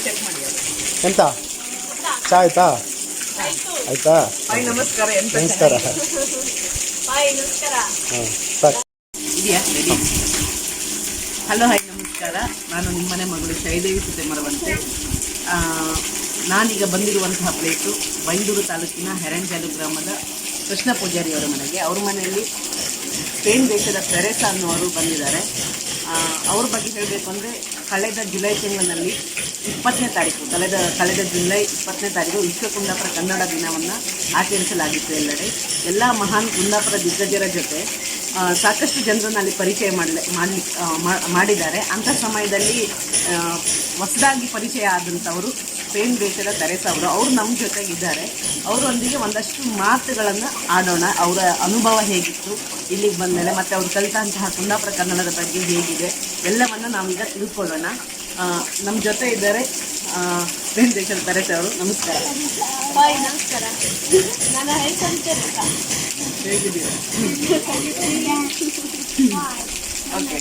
Check ಮಾಡಿ ಅದು. ಎಂತ ಚಾ ಆಯ್ತಾ ಆಯ್ತಾ ಹಾಯ್ ನಮಸ್ಕಾರ. ಎಂತ ನಮಸ್ಕಾರ ಹಾಯ್ ನಮಸ್ಕಾರ. ಹಾಂ ಸಾಕು ಇದೆಯಾ ರೆಡಿ? ಹಲೋ ಹಾಯ್ ನಮಸ್ಕಾರ. ನಾನು ನಿಮ್ಮನೆ ಮಗಳು ಶೈದೇವಿ ಸುತೆಮರವಂತೆ. ನಾನೀಗ ಬಂದಿರುವಂತಹ ಪ್ಲೇಟು ಬೈಂದೂರು ತಾಲೂಕಿನ ಹೆರಂಜಾಲು ಗ್ರಾಮದ ಕೃಷ್ಣ ಪೂಜಾರಿ ಅವರ ಮನೆಗೆ. ಅವ್ರ ಮನೆಯಲ್ಲಿ ಸ್ಪೇನ್ ದೇಶದ ತೆರೇಸಾ ಅನ್ನುವರು ಬಂದಿದ್ದಾರೆ. ಅವ್ರ ಬಗ್ಗೆ ಹೇಳಬೇಕು ಅಂದರೆ ಕಳೆದ ಜುಲೈ ತಿಂಗಳಿನಲ್ಲಿ 20ನೇ ತಾರೀಕು ಕಳೆದ ಜುಲೈ 20ನೇ ತಾರೀಕು ವಿಶ್ವ ಕುಂದಾಪುರ ಕನ್ನಡ ದಿನವನ್ನು ಆಚರಿಸಲಾಗಿತ್ತು ಎಲ್ಲೆಡೆ. ಎಲ್ಲ ಮಹಾನ್ ಕುಂದಾಪುರ ದಿಗ್ಗಜರ ಜೊತೆ ಸಾಕಷ್ಟು ಜನರನ್ನು ಅಲ್ಲಿ ಪರಿಚಯ ಮಾಡಿದ್ದಾರೆ. ಅಂಥ ಸಮಯದಲ್ಲಿ ಹೊಸದಾಗಿ ಪರಿಚಯ ಆದಂಥವರು ಸ್ಪೇನ್ ದೇಶದ ತೆರೇಸಾ ಅವರು ನಮ್ಮ ಜೊತೆಗಿದ್ದಾರೆ. ಅವರೊಂದಿಗೆ ಒಂದಷ್ಟು ಮಾತುಗಳನ್ನು ಆಡೋಣ. ಅವರ ಅನುಭವ ಹೇಗಿತ್ತು ಇಲ್ಲಿಗೆ ಬಂದಮೇಲೆ, ಮತ್ತು ಅವ್ರು ಕಲಿತಂತಹ ಕುಂದಾಪುರ ಕನ್ನಡದ ಬಗ್ಗೆ ಹೇಗಿದೆ ಎಲ್ಲವನ್ನು ನಾವೀಗ ತಿಳ್ಕೊಳ್ಳೋಣ. ನಮ್ಮ ಜೊತೆ ಇದ್ದಾರೆ ಸ್ಪೇನ್ ದೇಶದ ತೆರೇಸಾ ಅವರು. ನಮಸ್ಕಾರ. ಹಾಯ್ ನಮಸ್ಕಾರ. ನಾನು ತೆರೇಸಾ. ಹೇಗಿದ್ದೀರಾ? Okay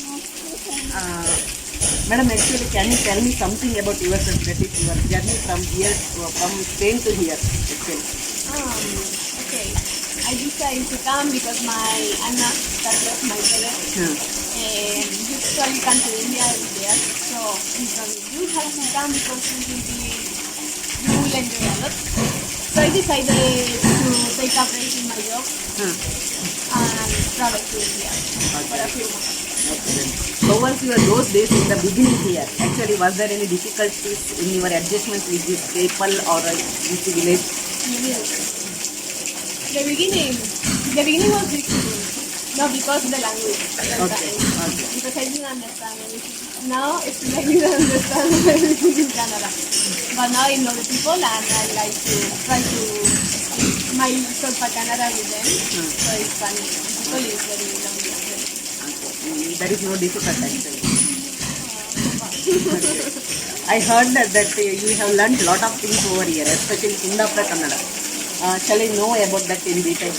madam, actually can you tell me something about yourself, that is your journey from Spain to here actually? Okay. I decided to come because I'm not that lost my brother. And usually come to India every year. So you have to come because you will enjoy a lot. So I decided to take a break in my job and travel to India for a few months. Okay. How was those days in the beginning here? Actually, was there any difficulties in your adjustment with these people or with the village? The beginning was difficult. No, because of the language. Okay. Because I didn't understand anything. Now it's like I didn't understand everything in Canada. But now I know the people and I like to try to speak my Solpa Canada with them. So it's funny. People is very lovely. There is no difficult actually. I heard that you have learned lot of things over here, especially Kundapura Kannada. Shall I know about that in detail?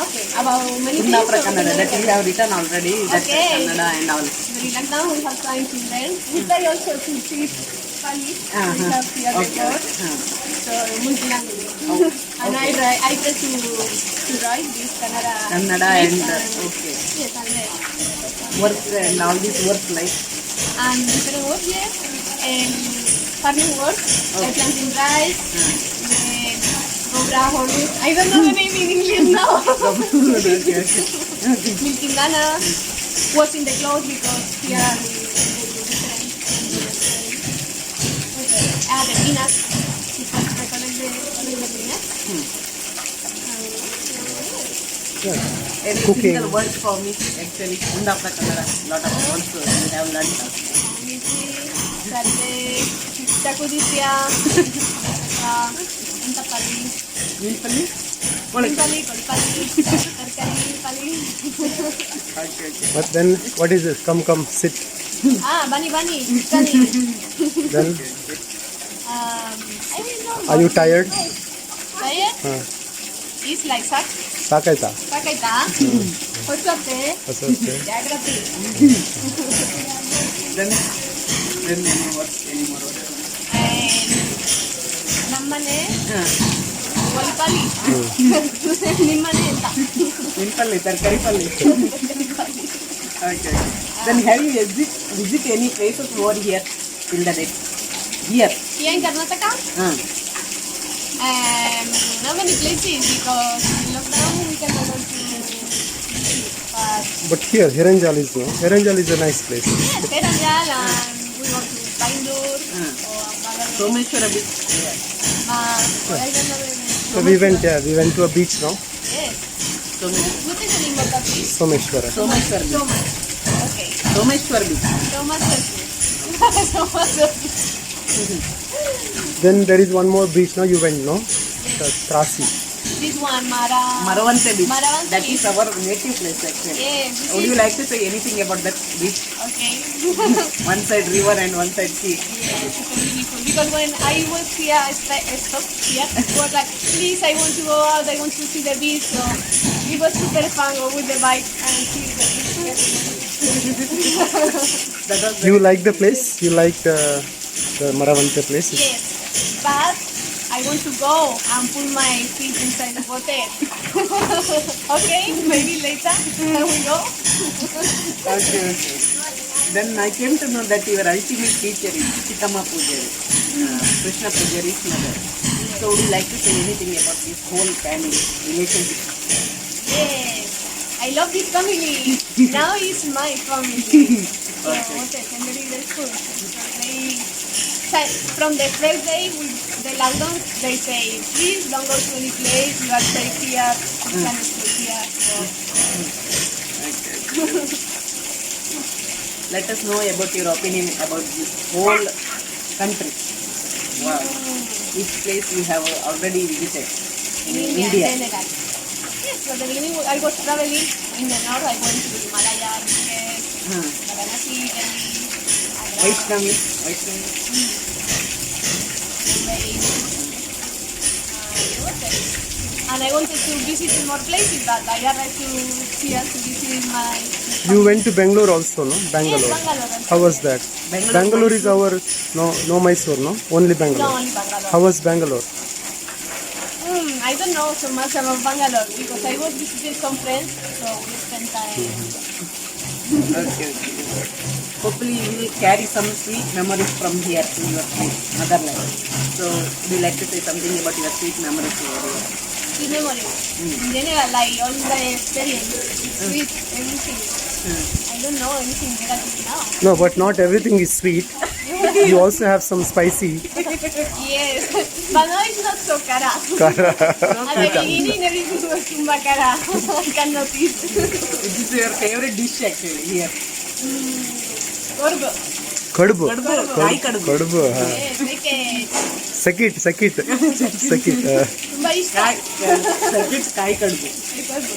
Okay. About many things. Kundapura Kannada that you have written already. That's Okay. Kannada and all. Very like now we have time to learn. We try also to teach Spanish. We have here the Okay. board. So multi-language. And I try to write this Kannada. Kannada and okay. Yes, and Work and all this work like. and different words, yes. And farming work, like planting rice, Gobra horse. I don't know the name in English now. Okay. Milking Dana, washing the clothes because here are the different. The peanuts, because I collect the peanuts. Any Cooking. single words for me actually Kundapura Kannada. Lot of words you have learned. Salte, Chakudisya, Antapalli, Vilpalli? Kolpalli, Tarkari, Pali. Okay. But then what is this? Come sit. Bunny, Kani. Then I don't know. are you tired? Tired? ಹಾಂ It's like sack. ಸಾಕಾಯ್ತಾ Sakaita. Hosote. ಹೊಸ Jagrati. Then any more words? And Nammane. Kolpalli. Nimmane anta. Vilpalli, Tarkaripalli. Okay. Then have you visit any places over here till the date? Here. Here in Karnataka? Not many places because in lockdown we cannot go to but But here Heranjal is a nice place. Peranjal and we go to Bangalore or Bangalore. Someshwara beach. I don't know the name. So we went to a beach now. Yes. What is the name of the place? Someshwara. Someshwar beach. Thomas. Okay. Someshwar beach. Thomas. Thomas. Then there is one more beach now you went, no? Trasi. This one, Maravante beach. Maravante That beach. is our native place actually. Yeah, Would you like to say anything about that beach? okay. One side river and one side sea. Yeah, it's super beautiful. Because when I was here, I stopped here. I was like, please, I want to go out. I want to see the beach. So it was super fun. Go with the bike and see the beach. That was You like the place? You like the the Maravante place? Yes, but I want to go and put my feet inside the hotel. Okay, maybe later when we go. Okay. Then I came to know that your ultimate teacher is Chitama Pujari, Krishna Pujari's mother. So would you like to say anything about this whole family relationship? Yes, I love this family. Now it's my family. So okay, I'm very grateful because they from the first day with the lockdown, they say please don't go to any place. You are safe here. You can stay here. So Let us know about your opinion about this whole country. Wow. Which place you have already visited in India? general. Yes, at the beginning I was traveling in the north. I went to Himalaya, Rishikesh, Varanasi, Delhi, Agra, Vaishnavi. Mumbai. And I wanted to visit more places, but I arrived to here to visit my. You went to Bangalore also, no? Bangalore. Yes, Bangalore. How was that? Bangalore is our no Mysore, no? Only No, Bangalore. only Bangalore. How was Bangalore? I don't know so much about Bangalore because I was visiting some friends, so we spent time. Okay. Hopefully you will carry some sweet memories from here to your motherland. So would you like to say something about your sweet memories over here? Sweet memories. In general, like all the experience, sweet, everything. I don't know anything negative now. No, but not everything is sweet. You also have some spicy. Yes, but now it's not so cara. At the beginning, everything was tumba cara. I cannot eat. This is your favorite dish actually here. Gorgo. Kadbu. Kai kadbu. Kadbu. Yes, like Sakit. tumba ishta. Kai kadbu. Gorgo.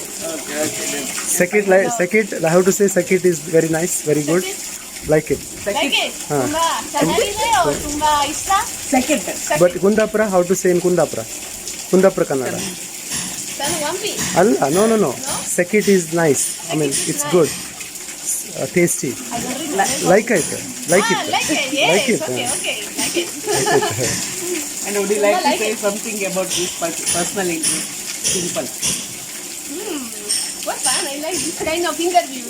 Sakit. I have to say Sakit is very nice, very good. Like it. Like it? Tumba chanadile or tumba ishta? Second. But Kundapura, how to say in Kundapura? Kundapura Kannada. Tan wampi. Allah, no. Sakit is nice. I mean, Sakit is it's nice. good. Tasty. I don't remember. Like it. Like Ah, it. like it, yes. Like it, Okay, yeah. okay. Like it. And would you like to Like say it. something about this personal interest? Simple. What fun. I like this kind of interview.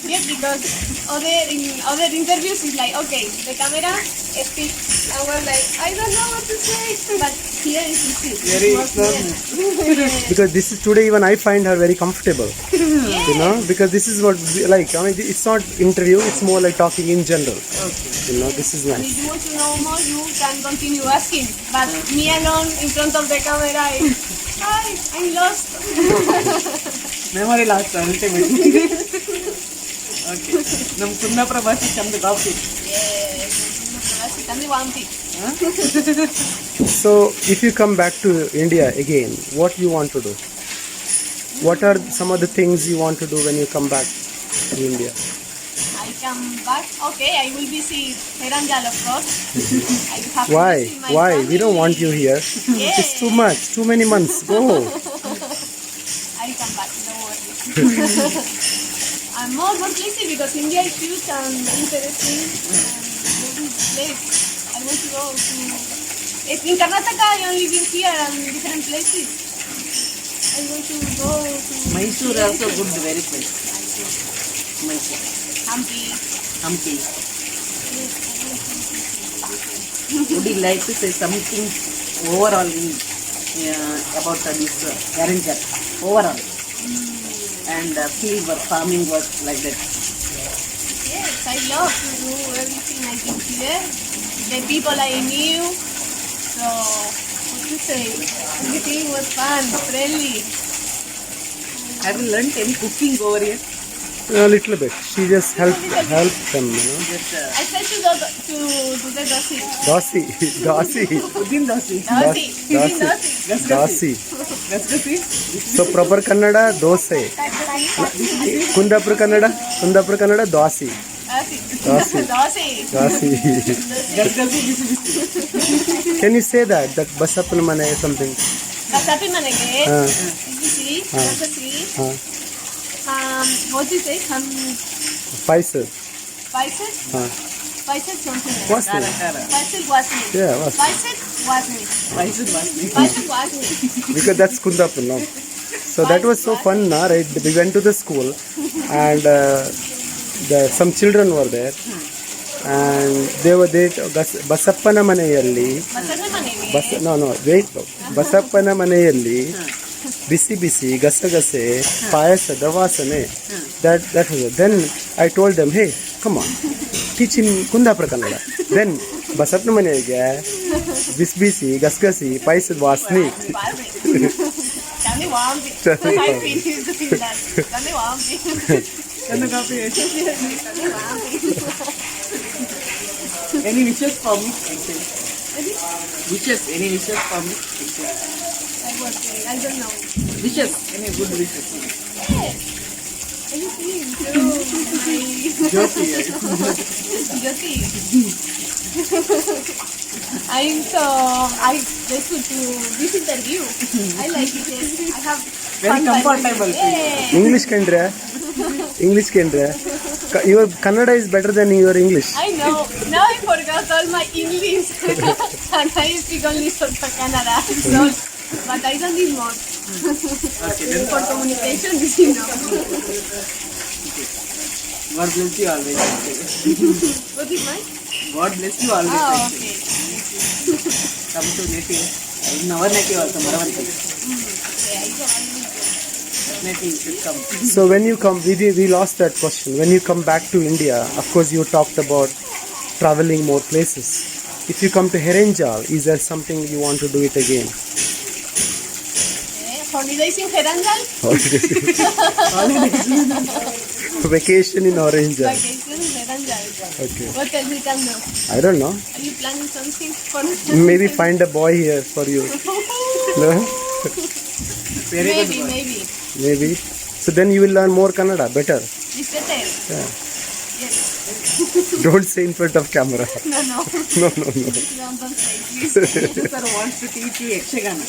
Yes, because in other interviews it's like, okay, the camera speaks and we're like, I don't know what to say. But here is easy. Very More clear. Yes. Because this is today even I find her very comfortable. Yes. You know, because this is what we like. I mean, it's not interview. It's more like talking in general. Okay. You know, this is And nice. if you want to know more, you can continue asking. But me alone in front of the camera is, hi, I'm lost. Memory lost ultimately. Okay. Nam Kundapura ಭಾಷೆ ಚಂದ coffee. Yes. Only one thing. So, if you come back to India again, what you want to do? What are some of the things you want to do when you come back to India? I come back. Okay, I will visit Heranjal, of course. I have to Why? visit my Why? We don't family. want you here. Yes. It's too much. Too many months. Go. I'll come back. Don't worry. I'm more places because India is huge and interesting and very place. I want to go to. In Karnataka, I only been here and different places. I want to go to Mysore also good, very place. Mysore. Hampi. Hampi. Yes, I want to Would you like to say something overall in, about this Garanjar? Overall. And field work, farming work like that. Yes, I love to do everything I did here. The people I knew. So, what to say? Everything was fun, friendly. Have you learnt any cooking over here? A little bit. She just helped them, you know. Just I tried to do the dosi. Dosi. Udin dosi. Dosi. Dosi. Gasgasi. So proper Kannada, dosai. Kundapura Kannada, dosi. Dosi. Dosi. Gasgasi. Can you say that Basappan Mane something? Kasapi manage. Easy. What do you say? Spices. Spices? Paisat something like Wasni. ಖಾರ ಖಾರ Paisat wasni. Yeah, Wasni. Paisat wasni. ವಯಸ್ಸದ ವಾಸನೆ. Paisat wasni. Because that's Kundapur, no? So that was so fun, na, right? We went to the school and some children were there and they ಬಸಪ್ಪನ ಮನೆಯಲ್ಲಿ Masana manene. ಬಸಪ್ಪನ ಮನೆಯಲ್ಲಿ ಬಿಸಿ ಬಿಸಿ ಗಸಗಸೆ ಪಾಯಸದ ವಾಸನೆ. That was it. Then I told them, hey, come on, teach in Kundapura Kannada. Then ಬಸಪ್ಪನ ಮನೆಗೆ ಬಿಸಿ ಬಿಸಿ ಗಸಗಸಿ ಪಾಯಸದ ವಾಸನೆ. Tani wambi. Tani I wambi. finished doing that. Tani wambi. Tani wambi. Tani wambi. Any wishes for me? Maybe Wishes. Any wishes for me? I was I don't know. Wishes. Any good wishes? Yes. Anything. So Jyoti. Jyoti. I just to this interview. I like it. I have Very fun by doing comfortable. it. Yeah. English kendra. Your Kannada is better than your English. I know. Now I forgot all my English. And I speak only for Kannada. So, but I don't need more. Okay, then For communication, this is enough. God bless you always. What is mine? God bless you always. Oh, Thank you. okay. Come to native. In our native also, Maravanti. Okay, I go. Native you should come. So when you come, we lost that question. When you come back to India, of course you talked about traveling more places. If you come to Herenjal, is there something you want to do it again? Holidays in Heranjal? Vacation in Herenjal. Vacation in Heranjal. Okay. What else we can do? I don't know. Are you planning something for Maybe find a boy here for you. No? Very good. Maybe. Maybe. So then you will learn more Kannada, better. It's better. Yeah. Yes. Don't say in front of camera. No. No. Don't say please. Sir wants to teach you Yakshagana.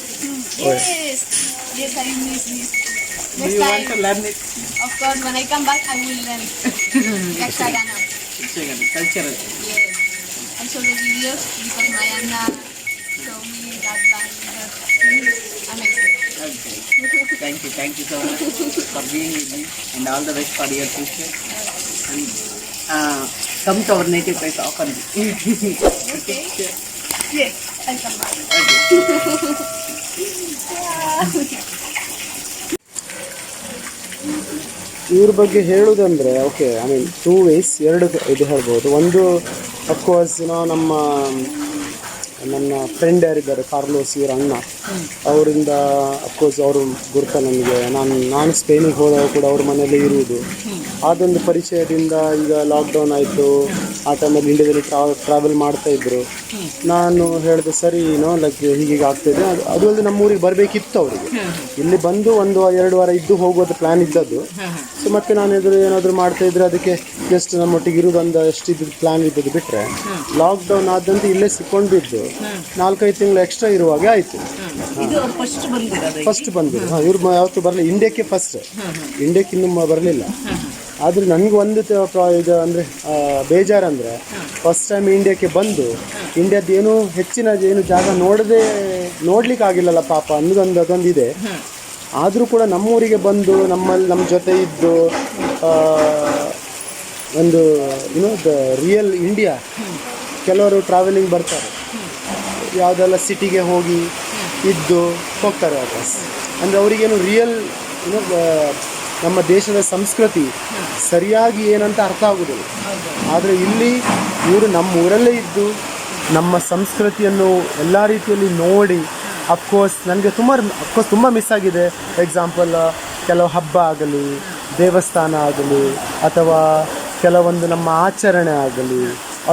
Yes, I miss. Do Next you want to time, learn it? of course, when I come back, I will learn Yakshagana. Yakshagana, cultural. Yes. I saw the videos because my Anna showed me that time. Amazing. Okay. Thank you so much for being with me and all the best for your future. And come to our native place often. Okay. Yes, I'll come back. ಇವ್ರ ಬಗ್ಗೆ ಹೇಳೋದಂದ್ರೆ okay I mean 2 ways ಎರಡು ಇದು ಹೇಳ್ಬೋದು. ಒಂದು of course ನನ್ನ friend ಯಾರಿದ್ದಾರೆ Carlos, ಇವರ ಅಣ್ಣ, ಅವರಿಂದ ಅಫ್ಕೋರ್ಸ್ ಅವರು ಗುರುತ ನನಗೆ. ನಾನು ಸ್ಪೇನಿಗೆ ಹೋದಾಗ ಕೂಡ ಅವ್ರ ಮನೆಯಲ್ಲೇ ಇರುವುದು. ಅದೊಂದು ಪರಿಚಯದಿಂದ ಈಗ ಲಾಕ್ಡೌನ್ ಆಯಿತು, ಆ ಟೈಮಲ್ಲಿ ಇಂಡಿಯಾದಲ್ಲಿ ಟ್ರಾವೆಲ್ ಮಾಡ್ತಾಯಿದ್ರು. ನಾನು ಹೇಳಿದೆ ಸರಿ ಲೈಕ್ ಹೀಗೆ ಆಗ್ತಾಯಿದೆ. ಅದು ಅಲ್ಲದೆ ನಮ್ಮೂರಿಗೆ ಬರಬೇಕಿತ್ತು ಅವರಿಗೆ. ಇಲ್ಲಿ ಬಂದು 1-2 ವಾರ ಇದ್ದು ಹೋಗೋದು ಪ್ಲ್ಯಾನ್ ಇದ್ದದ್ದು. ಸೊ ಮತ್ತೆ ನಾನು ಏನಾದರೂ ಮಾಡ್ತಾಯಿದ್ರೆ ಅದಕ್ಕೆ ಜಸ್ಟ್ ನಮ್ಮೊಟ್ಟಿಗೆ ಇರೋದೊಂದು ಎಷ್ಟಿದ್ದು ಪ್ಲ್ಯಾನ್ ಇದ್ದದ್ದು ಬಿಟ್ಟರೆ ಲಾಕ್ಡೌನ್ ಆದಂತೆ ಇಲ್ಲೇ ಸಿಕ್ಕೊಂಡಿದ್ದು 4-5 ತಿಂಗಳು ಎಕ್ಸ್ಟ್ರಾ ಇರುವಾಗೆ ಆಯಿತು. ಇದು ಫಸ್ಟ್ ಬಂದಿರೋದು. ಫಸ್ಟ್ ಬಂದಿದ್ದು ಇವ್ರು ಯಾವತ್ತೂ ಬರಲಿಲ್ಲ ಇಂಡಿಯಾಕ್ಕೆ. ಇಂಡಿಯಾಕ್ಕೆ ಇನ್ನೂ ಬರಲಿಲ್ಲ. ಆದರೆ ನನಗೆ ಒಂದು ಇದು ಅಂದರೆ ಬೇಜಾರಂದರೆ ಫಸ್ಟ್ ಟೈಮ್ ಇಂಡಿಯಾಕ್ಕೆ ಬಂದು ಇಂಡಿಯಾದ ಏನು ಹೆಚ್ಚಿನ ಏನು ಜಾಗ ನೋಡ್ಲಿಕ್ಕೆ ಆಗಿಲ್ಲಲ್ಲ ಪಾಪ ಅನ್ನೋದೊಂದು ಅದೊಂದಿದೆ. ಆದರೂ ಕೂಡ ನಮ್ಮೂರಿಗೆ ಬಂದು ನಮ್ಮ ಜೊತೆ ಇದ್ದು ಒಂದು ದ ರಿಯಲ್ ಇಂಡಿಯಾ. ಕೆಲವರು ಟ್ರಾವೆಲಿಂಗ್ ಬರ್ತಾರೆ, ಯಾವುದೆಲ್ಲ ಸಿಟಿಗೆ ಹೋಗಿ ಇದ್ದು ಹೋಗ್ತಾರೆ ವಾಪಸ್. ಅಂದರೆ ಅವರಿಗೇನು ರಿಯಲ್ ನಮ್ಮ ದೇಶದ ಸಂಸ್ಕೃತಿ ಸರಿಯಾಗಿ ಏನಂತ ಅರ್ಥ ಆಗೋದಿಲ್ಲ. ಆದರೆ ಇಲ್ಲಿ ಇವರು ನಮ್ಮ ಊರಲ್ಲೇ ಇದ್ದು ನಮ್ಮ ಸಂಸ್ಕೃತಿಯನ್ನು ಎಲ್ಲ ರೀತಿಯಲ್ಲಿ ನೋಡಿ ಅಫ್ಕೋರ್ಸ್ ನನಗೆ ತುಂಬ ಮಿಸ್ ಆಗಿದೆ. ಎಕ್ಸಾಂಪಲ್ ಕೆಲವು ಹಬ್ಬ ಆಗಲಿ, ದೇವಸ್ಥಾನ ಆಗಲಿ, ಅಥವಾ ಕೆಲವೊಂದು ನಮ್ಮ ಆಚರಣೆ ಆಗಲಿ,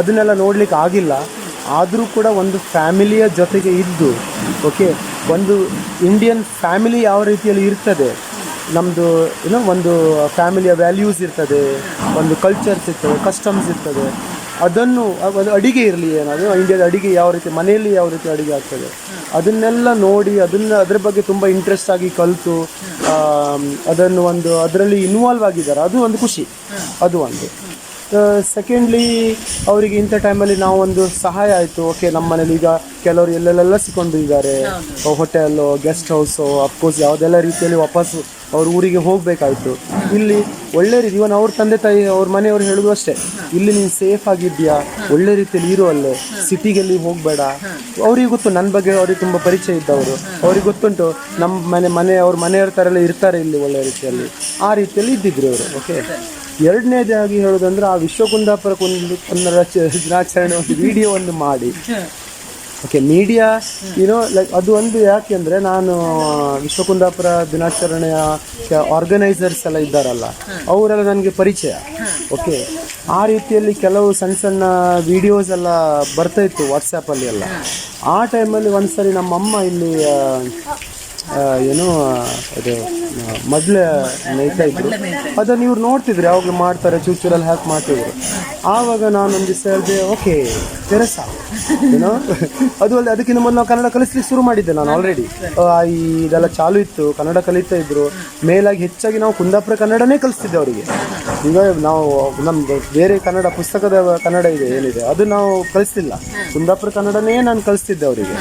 ಅದನ್ನೆಲ್ಲ ನೋಡಲಿಕ್ಕೆ ಆಗಿಲ್ಲ. ಆದರೂ ಕೂಡ ಒಂದು ಫ್ಯಾಮಿಲಿಯ ಜೊತೆಗೆ ಇದ್ದು ಓಕೆ, ಒಂದು ಇಂಡಿಯನ್ ಫ್ಯಾಮಿಲಿ ಯಾವ ರೀತಿಯಲ್ಲಿ ಇರ್ತದೆ, ನಮ್ಮದು ಒಂದು ಫ್ಯಾಮಿಲಿಯ ವ್ಯಾಲ್ಯೂಸ್ ಇರ್ತದೆ, ಒಂದು ಕಲ್ಚರ್ಸ್ ಇರ್ತದೆ, ಕಸ್ಟಮ್ಸ್ ಇರ್ತದೆ. ಅದನ್ನು ಅದು ಅಡಿಗೆ ಇರಲಿ, ಏನಾದರೂ ಇಂಡಿಯಾದ ಅಡಿಗೆ ಯಾವ ರೀತಿ, ಮನೆಯಲ್ಲಿ ಯಾವ ರೀತಿ ಅಡಿಗೆ ಆಗ್ತದೆ, ಅದನ್ನೆಲ್ಲ ನೋಡಿ ಅದ್ರ ಬಗ್ಗೆ ತುಂಬ ಇಂಟ್ರೆಸ್ಟ್ ಆಗಿ ಕಲಿತು ಅದನ್ನು ಅದರಲ್ಲಿ ಇನ್ವಾಲ್ವ್ ಆಗಿದ್ದಾರೆ. ಅದು ಒಂದು ಖುಷಿ. ಅದು ಒಂದು. ಸೆಕೆಂಡ್ಲಿ ಅವರಿಗೆ ಇಂಥ ಟೈಮಲ್ಲಿ ನಾವು ಒಂದು ಸಹಾಯ ಆಯಿತು. ಓಕೆ, ನಮ್ಮ ಮನೇಲಿ ಈಗ ಕೆಲವರು ಎಲ್ಲೆಲ್ಲ ಸಿಕ್ಕೊಂಡಿದ್ದಾರೆ, ಹೋಟೆಲ್ಲು, ಗೆಸ್ಟ್ ಹೌಸು, ಅಫ್ಕೋರ್ಸ್ ಯಾವುದೆಲ್ಲ ರೀತಿಯಲ್ಲಿ ವಾಪಸ್ಸು ಅವ್ರ ಊರಿಗೆ ಹೋಗಬೇಕಾಯ್ತು. ಇಲ್ಲಿ ಒಳ್ಳೆ ರೀತಿ ಇವನ್ ಅವ್ರ ತಂದೆ ತಾಯಿ ಅವ್ರ ಮನೆಯವ್ರು ಹೇಳೋದು ಅಷ್ಟೇ, ಇಲ್ಲಿ ನೀನು ಸೇಫ್ ಆಗಿದ್ಯಾ, ಒಳ್ಳೆ ರೀತಿಯಲ್ಲಿ ಇರು, ಅಲ್ಲೇ ಸಿಟಿಗೆಲ್ಲಿ ಹೋಗಬೇಡ. ಅವ್ರಿಗೆ ಗೊತ್ತು ನನ್ನ ಬಗ್ಗೆ, ಅವ್ರಿಗೆ ತುಂಬ ಪರಿಚಯ ಇದ್ದವರು, ಅವ್ರಿಗೆ ಗೊತ್ತುಂಟು ನಮ್ಮ ಮನೆ ಅವ್ರ ಮನೆಯವ್ರ ಥರ ಎಲ್ಲ ಇರ್ತಾರೆ ಇಲ್ಲಿ ಒಳ್ಳೆ ರೀತಿಯಲ್ಲಿ, ಆ ರೀತಿಯಲ್ಲಿ ಇದ್ದಿದ್ರು ಅವರು. ಓಕೆ, ಎರಡನೇದಾಗಿ ಹೇಳೋದಂದ್ರೆ ಆ ವಿಶ್ವಕುಂದಾಪುರ ಕನ್ನಡ ದಿನಾಚರಣೆ ಒಂದು ವಿಡಿಯೋ ಒಂದು ಮಾಡಿ. ಓಕೆ, ಮೀಡಿಯಾ ಲೈಕ್ ಅದು ಒಂದು ಯಾಕೆ ಅಂದರೆ, ನಾನು ವಿಶ್ವಕುಂದಾಪುರ ದಿನಾಚರಣೆಯ ಆರ್ಗನೈಸರ್ಸ್ ಎಲ್ಲ ಇದ್ದಾರಲ್ಲ, ಅವರೆಲ್ಲ ನನಗೆ ಪರಿಚಯ. ಓಕೆ, ಆ ರೀತಿಯಲ್ಲಿ ಕೆಲವು ಸಣ್ಣ ಸಣ್ಣ ವಿಡಿಯೋಸ್ ಎಲ್ಲ ಬರ್ತಾ ಇತ್ತು ವಾಟ್ಸಪ್ಪಲ್ಲಿ ಎಲ್ಲ. ಆ ಟೈಮಲ್ಲಿ ಒಂದ್ಸರಿ ನಮ್ಮಮ್ಮ ಇಲ್ಲಿ ಏನು ಅದು ಮೊದಲೇ ನೇಯ್ತಾ ಇದ್ರು, ಅದನ್ನು ಇವ್ರು ನೋಡ್ತಿದ್ರು ಯಾವಾಗಲೂ ಮಾಡ್ತಾರೆ, ಚೂರಲ್ಲಿ ಹಾಕಿ ಮಾಡ್ತಿದ್ರು. ಆವಾಗ ನಾನೊಂದು ದಿವಸ ಹೇಳಿದೆ, ಓಕೆ ತೆರೆಸ ಏನೋ ಅದು ಅಲ್ಲದೆ ಅದಕ್ಕಿಂತ ಮೊದಲು ನಾವು ಕನ್ನಡ ಕಲಿಸ್ಲಿಕ್ಕೆ ಶುರು ಮಾಡಿದ್ದೆ ನಾನು ಆಲ್ರೆಡಿ. ಇದೆಲ್ಲ ಚಾಲು ಇತ್ತು, ಕನ್ನಡ ಕಲಿತಾ ಇದ್ರು. ಮೇಲಾಗಿ ಹೆಚ್ಚಾಗಿ ನಾವು ಕುಂದಾಪುರ ಕನ್ನಡನೇ ಕಲಿಸ್ತಿದ್ದೆ ಅವರಿಗೆ. ಈಗ ನಾವು ನಮ್ದು ಬೇರೆ ಕನ್ನಡ ಪುಸ್ತಕದ ಕನ್ನಡ ಇದೆ ಏನಿದೆ ಅದು ನಾವು ಕಲಿಸ್ತಿಲ್ಲ, ಕುಂದಾಪುರ ಕನ್ನಡನೇ ನಾನು ಕಲಿಸ್ತಿದ್ದೆ ಅವರಿಗೆ.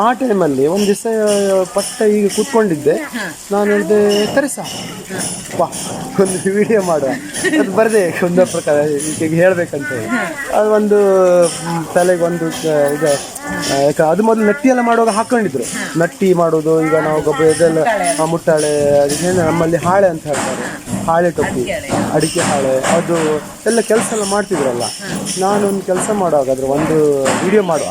ಆ ಟೈಮಲ್ಲಿ ಒಂದು ದಿವಸ ಪಟ್ಟ ಈಗ ಕೂತ್ಕೊಂಡಿದ್ದೆ, ನಾನು ಹೇಳಿದೆ ತೆರೆಸ ವಾ ಒಂದು ವಿಡಿಯೋ ಮಾಡುವ, ಅದು ಬರದೆ ಕುಂದಾಪುರ ಈಗ ಹೇಳ್ಬೇಕಂತ ಹೇಳಿ. ಅದು ಒಂದು ತಲೆಗೆ ಒಂದು ಇದು, ಯಾಕೆ ಅದು ಮೊದಲು ನಟ್ಟಿ ಎಲ್ಲ ಮಾಡುವಾಗ ಹಾಕೊಂಡಿದ್ರು, ನಟ್ಟಿ ಮಾಡೋದು. ಈಗ ನಾವು ಗೊಬ್ಬರ ಇದೆಲ್ಲ ಮುಟ್ಟಾಳೆ, ಅದೇನು ನಮ್ಮಲ್ಲಿ ಹಾಳೆ ಅಂತ ಹೇಳ್ತಾರೆ, ಹಾಳೆ ಟೊಪ್ಪಿ, ಅಡಿಕೆ ಹಾಳೆ, ಅದು ಎಲ್ಲ ಕೆಲಸ ಎಲ್ಲ ಮಾಡ್ತಿದ್ರಲ್ಲ. ನಾನೊಂದು ಕೆಲಸ ಮಾಡುವಾಗ ಅದ್ರ ಒಂದು ವಿಡಿಯೋ ಮಾಡುವ.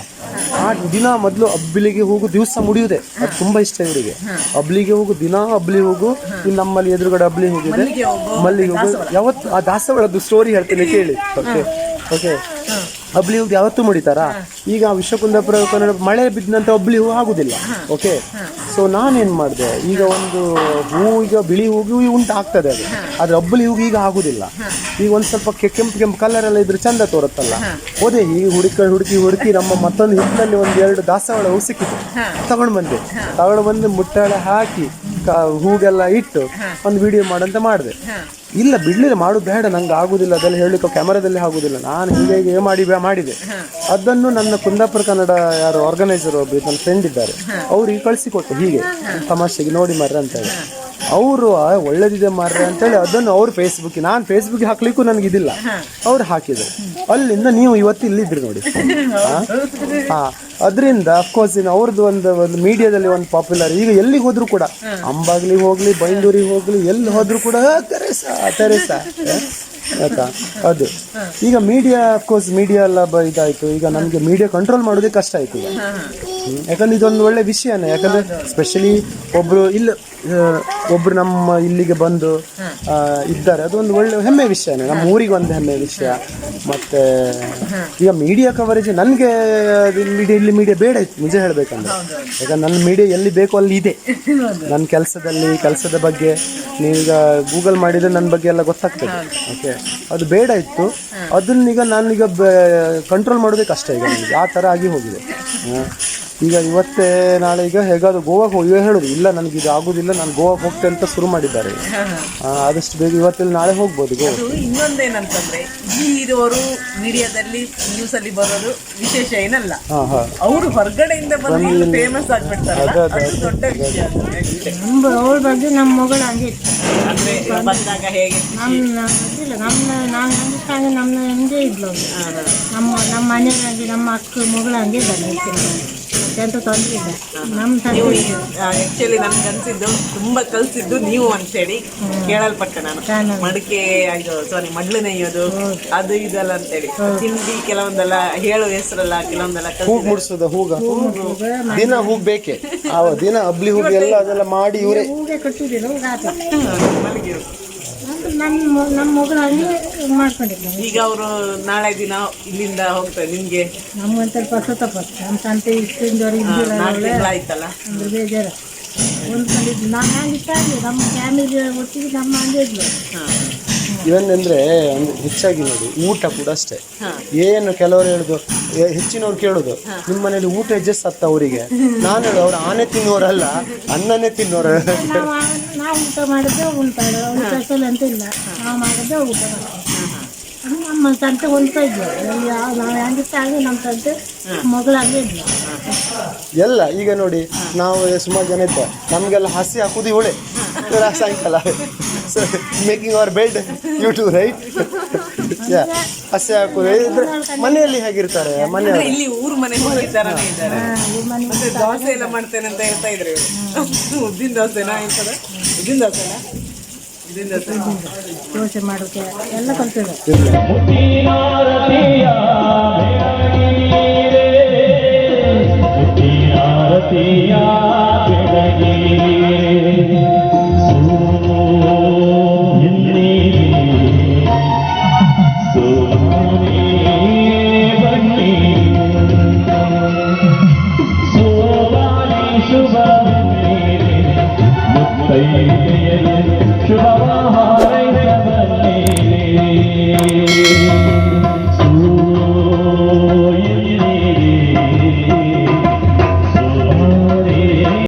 ಆ ದಿನ ಮೊದಲು ಅಬ್ಲಿಗೆ ಹೋಗು ದಿವಸ ಮುಡಿಯುವುದೇ, ಅದು ತುಂಬ ಇಷ್ಟ ಇವರಿಗೆ. ಅಬ್ಲಿಗೆ ಹೋಗು, ದಿನ ಅಬ್ಲಿ ಹೋಗು. ಇಲ್ಲಿ ನಮ್ಮಲ್ಲಿ ಎದುರುಗಡೆ ಅಬ್ಲಿ ಹೋಗಿದೆ, ಮಲ್ಲಿಗೆ ಹೋಗು. ಯಾವತ್ತು ಆ ದಾಸವಾಳದ್ದು ಸ್ಟೋರಿ ಹೇಳ್ತೀನಿ ಕೇಳಿ. ಓಕೆ ಓಕೆ, ಅಬ್ಲಿ ಹೂ ಯಾವತ್ತೂ ಮುಡಿತಾರಾ? ಈಗ ವಿಶ್ವಕುಂದಾಪುರ ಕನ್ನಡ ಮಳೆ ಬಿದ್ದಂತ ಅಬ್ಲಿ ಹೂ ಆಗುದಿಲ್ಲ. ಓಕೆ, ಸೊ ನಾನೇನು ಮಾಡಿದೆ, ಈಗ ಒಂದು ಹೂ, ಈಗ ಬಿಳಿ ಹೂವು ಉಂಟು ಆಗ್ತದೆ ಅದು, ಆದ್ರೆ ಅಬ್ಬಲಿ ಹೂವು ಈಗ ಆಗುದಿಲ್ಲ. ಈಗ ಒಂದು ಸ್ವಲ್ಪ ಕೆಂಪು ಕಲರ್ ಎಲ್ಲ ಇದ್ರೆ ಚಂದ ತೋರುತ್ತಲ್ಲ. ಹೋದೆ ಈಗ ಹುಡುಕಿ ನಮ್ಮ ಮತ್ತೊಂದು ಹಿಟ್ಟಿನಲ್ಲಿ ಒಂದು 2 ದಾಸವಾಳ ಹೂ ಸಿಕ್ಕಿತು, ತಗೊಂಡು ಬಂದು ಮುಟ್ಟಾಳೆ ಹಾಕಿ ಹೂಗೆಲ್ಲ ಇಟ್ಟು ಒಂದು ವಿಡಿಯೋ ಮಾಡಂತ ಮಾಡಿದೆ. ಇಲ್ಲ ಬಿಡ್ಲಿಲ್ಲ, ಮಾಡು ಬೇಡ, ನಂಗೆ ಆಗುದಿಲ್ಲ, ಅದೆಲ್ಲ ಹೇಳಲಿಕ್ಕೆ ಕ್ಯಾಮರಾದಲ್ಲಿ ಆಗುದಿಲ್ಲ, ನಾನು ಹೀಗೆ ಮಾಡಿದೆ. ಅದನ್ನು ನನ್ನ ಕುಂದಾಪುರ ಕನ್ನಡ ಯಾರು ಆರ್ಗನೈಸರ್ ಒಬ್ಬರು ನನ್ನ ಫ್ರೆಂಡ್ ಇದ್ದಾರೆ, ಅವ್ರಿಗೆ ಕಳಿಸಿಕೊಟ್ಟು, ಹೀಗೆ ತಮಾಷೆಗೆ ನೋಡಿ ಮಾರ್ರೆ ಅಂತೇಳಿ. ಅವರು ಒಳ್ಳೇದಿದೆ ಮಾರ್ರೆ ಅಂತೇಳಿ ಅದನ್ನು ಅವ್ರು ಫೇಸ್ಬುಕ್, ನಾನು ಫೇಸ್ಬುಕ್ ಹಾಕ್ಲಿಕ್ಕೂ ನನಗಿದಿಲ್ಲ, ಅವ್ರು ಹಾಕಿದ್ರು. ಅಲ್ಲಿಂದ ನೀವು ಇವತ್ತು ಇಲ್ಲಿದ್ರಿ ನೋಡಿ. ಅದರಿಂದ ಅಫ್ಕೋರ್ಸ್ ಅವ್ರದ್ದು ಒಂದು ಮೀಡಿಯಾದಲ್ಲಿ ಒಂದು ಪಾಪ್ಯುಲರ್. ಈಗ ಎಲ್ಲಿಗೆ ಹೋದ್ರು ಕೂಡ, ಅಂಬಾಗ್ಲಿಗೆ ಹೋಗ್ಲಿ, ಬೈಂದೂರಿಗೆ ಹೋಗ್ಲಿ, ಎಲ್ಲಿ ಹೋದ್ರು ಕೂಡ ತೆರೆಸ ಆಯ್ತಾ. ಅದು ಈಗ ಮೀಡಿಯಾ, ಅಫ್ಕೋರ್ಸ್ ಮೀಡಿಯಾ ಎಲ್ಲ ಇದಾಯ್ತು. ಈಗ ನಮಗೆ ಮೀಡಿಯಾ ಕಂಟ್ರೋಲ್ ಮಾಡೋದೇ ಕಷ್ಟ ಆಯ್ತು ಈಗ. ಯಾಕಂದ್ರೆ ಇದೊಂದು ಒಳ್ಳೆ ವಿಷಯನೇ. ಯಾಕಂದ್ರೆ ಸ್ಪೆಷಲಿ ಒಬ್ರು ನಮ್ಮ ಇಲ್ಲಿಗೆ ಬಂದು ಇದ್ದಾರೆ, ಅದೊಂದು ಒಳ್ಳೆ ಹೆಮ್ಮೆ ವಿಷಯನೇ, ನಮ್ಮ ಊರಿಗೆ ಒಂದು ಹೆಮ್ಮೆ ವಿಷಯ. ಮತ್ತೆ ಈಗ ಮೀಡಿಯಾ ಕವರೇಜ್ ನನಗೆ ಇಲ್ಲಿ ಮೀಡಿಯಾ ಬೇಡ ಇತ್ತು ನಿಜ ಹೇಳ್ಬೇಕಂದ್ರೆ. ಯಾಕಂದ್ರೆ ನನ್ನ ಮೀಡಿಯಾ ಎಲ್ಲಿ ಬೇಕೋ ಅಲ್ಲಿ ಇದೆ. ನನ್ನ ಕೆಲಸದ ಬಗ್ಗೆ ನೀವೀಗ ಗೂಗಲ್ ಮಾಡಿದ್ರೆ ನನ್ನ ಬಗ್ಗೆ ಎಲ್ಲ ಗೊತ್ತಾಗ್ತದೆ. ಓಕೆ, ಅದು ಬೇಡ ಇತ್ತು. ಅದನ್ನೀಗ ನಾನೀಗ ಕಂಟ್ರೋಲ್ ಮಾಡೋದೇ ಕಷ್ಟ ಈಗ ನನಗೆ, ಆ ಥರ ಆಗಿ ಹೋಗಿದೆ. ಈಗ ಇವತ್ತೇ ನಾಳೆ ಈಗ ಹೇಗಾದ್ರು ಗೋವಾಗೆ ಹೋಗಿ ಹೇಳೋದು, ಇಲ್ಲ ನನಗೆ ಇದು ಆಗೋದಿಲ್ಲ, ನಾನು ಗೋವಾಗೆ ಹೋಗ್ತೇನೆ ಅಂತ ಶುರು ಮಾಡಿದ್ದಾರೆ. ಆದಷ್ಟು ಬೇಗ ಇವತ್ತಲ್ಲಿ ನಾಳೆ ಹೋಗ್ಬೋದು ಗೋವಾ. ಇನ್ನೊಂದೇನಂತಂದ್ರೆ, ಇಲ್ಲಿರೋರು ಮೀಡಿಯಾದಲ್ಲಿ ನ್ಯೂಸ್ ಅಲ್ಲಿ ಬರೋದು ವಿಶೇಷ ಏನಲ್ಲ, ಅವರು ಹೊರಗಡೆಯಿಂದ ಬಂದು ಫೇಮಸ್ ಆಗ್ಬಿಡ್ತಾರೆ. ದೊಡ್ಡ ವಿಷಯ ಅವ್ರ ಬಗ್ಗೆ ನಮ್ಮ ಮಗಳು ಹಂಗೆ ಅಂದ್ರೆ ಬಂದಾಗ ಹೇಗೆ ನಾನು ಹಂಗೆ ನಮ್ದೇ ಇದ್ಲು. ನಮ್ಮ ಮನೆಯಲ್ಲಿ ನಮ್ಮ ಅಕ್ಕ ಮಗಳು ಹಂಗೆ ಅಂತ ತೊಂದರೆ ಇಲ್ಲ. ನೀವು ಆಕ್ಚುಲಿ ನನ್ಗೆ ಅನ್ಸಿದ್ದು ತುಂಬಾ ಕಲ್ಸಿದ್ದು ನೀವು ಅಂತೇಳಿ ಕೇಳಲ್ಪಟ್ಟೆ ನಾನು. ಮಡಿಕೆ ಮಡ್ಲು ನೆಯ್ಯೋದು ಅದು ಇದೆಲ್ಲ ಅಂತೇಳಿ ತಿಂಡಿ ಕೆಲವೊಂದೆಲ್ಲ ಹೇಳೋ ಹೆಸರಲ್ಲ, ಕೆಲವೊಂದೆಲ್ಲ ಹೂಗ್ ಮುಡ್ಸೋದು, ದಿನ ಹೂಗ್ ಬೇಕೆ, ದಿನ ಅಬ್ಲಿ ಹೂಗ್ ಎಲ್ಲ ಅದೆಲ್ಲ ಮಾಡಿ ಇವರೇ ಹೂಗೆ ಕಟ್ಟಿದ್ರು. ನಮ್ಮ ಮಗಳು ಹಂಗೆ ಮಾಡ್ಕೊಂಡಿದ್ದೆ. ಈಗ ಅವರು ನಾಳೆ ದಿನ ಇಲ್ಲಿಂದ ಹೋಗ್ತಾರೆ, ನಿಮ್ಗೆ ನಮ್ಗೊಂದು ಸ್ವಲ್ಪ ಹೊಸತಪ್ಪ, ನಮ್ಮ ತಂತೆ ಇಷ್ಟಿಂದವರೆಗೆ ಆಯ್ತಲ್ಲ ಅಂದ್ರೆ ಬೇಜಾರು ಹೊಂದ್ಕೊಂಡಿದ್ದು. ನಾನು ಹಂಗೆ ಇಷ್ಟ ಆಗಲಿ, ನಮ್ಮ ಫ್ಯಾಮಿಲಿ ಒಟ್ಟಿಗೆ ನಮ್ಮ ಹಂಗೆ ಇದ್ಲು. ಇವನ್ನೆಂದ್ರೆ ಹೆಚ್ಚಾಗಿ ನೋಡಿ, ಊಟ ಕೂಡ ಅಷ್ಟೇ. ಏನು ಕೆಲವರು ಹೇಳುದು, ಹೆಚ್ಚಿನವ್ರು ಕೇಳುದು, ನಿಮ್ಮ ಮನೇಲಿ ಊಟ ಅಡ್ಜಸ್ಟ್ ಆಗ್ತ ಅವರಿಗೆ. ನಾನು ಹೇಳುದು, ಅವ್ರು ಆನೆ ತಿನ್ನೋರಲ್ಲ, ಅನ್ನನೇ ತಿನ್ನೋರು. ನಾವು ಊಟ ಮಾಡಿದ್ರೆ ಉಂಟಾಡು, ಅವ್ರು ಸ್ಪೆಷಲ್ ಅಂತ ಇಲ್ಲ, ನಾವು ಮಾಡಿದ್ರೆ ಊಟ ಮಾಡ್ತೀವಿ. ನಮ್ಮ ನಮ್ಮ ತಂಟೆ ಹೊಂದ್ತಾ ಇದ್ವಿ ನಾವು ಹೆಂಗಿತ್ತಾಗಿ ನಮ್ಮ ತಂಟೆ ಮಗಳು ಅಲ್ಲೇ ಇದ್ವಿ ಎಲ್ಲ ಈಗ ನೋಡಿ ನಾವು ಸುಮಾರು ಜನ ಇದ್ದ ನಮಗೆಲ್ಲ ಹಸಿ ಹಾಕೋದು ಇವಳೆ ಸಾಯಂಕಾಲ so making our bed you too right ಹಸಿ ಹಾಕೋದು ಇದ್ರೆ ಮನೆಯಲ್ಲಿ ಹೇಗಿರ್ತಾರೆ ಅಂದ್ರೆ ಮನೆಯಲ್ಲಿ ಇಲ್ಲಿ ಊರು ಮನೆ ಹೋಗಿ ತರಾನೇ ಇದ್ದಾರೆ. ಈ ಮನೆ ಮತ್ತೆ ದೋಸೆ ಎಲ್ಲ ಮಾಡ್ತೇನೆ ಅಂತ ಹೇಳ್ತಾ ಇದ್ರು ಇವರು. ಉದ್ದಿನ ದೋಸೆನಾ ಎಂತದ? ಉದ್ದಿನ ದೋಸೆನಾ? ಉದ್ದಿನ ದೋಸೆ. ದೋಸೆ ಮಾಡೋಕೆ ಎಲ್ಲ ಕಲ್ತಿದ್ದೆ ಶುಭ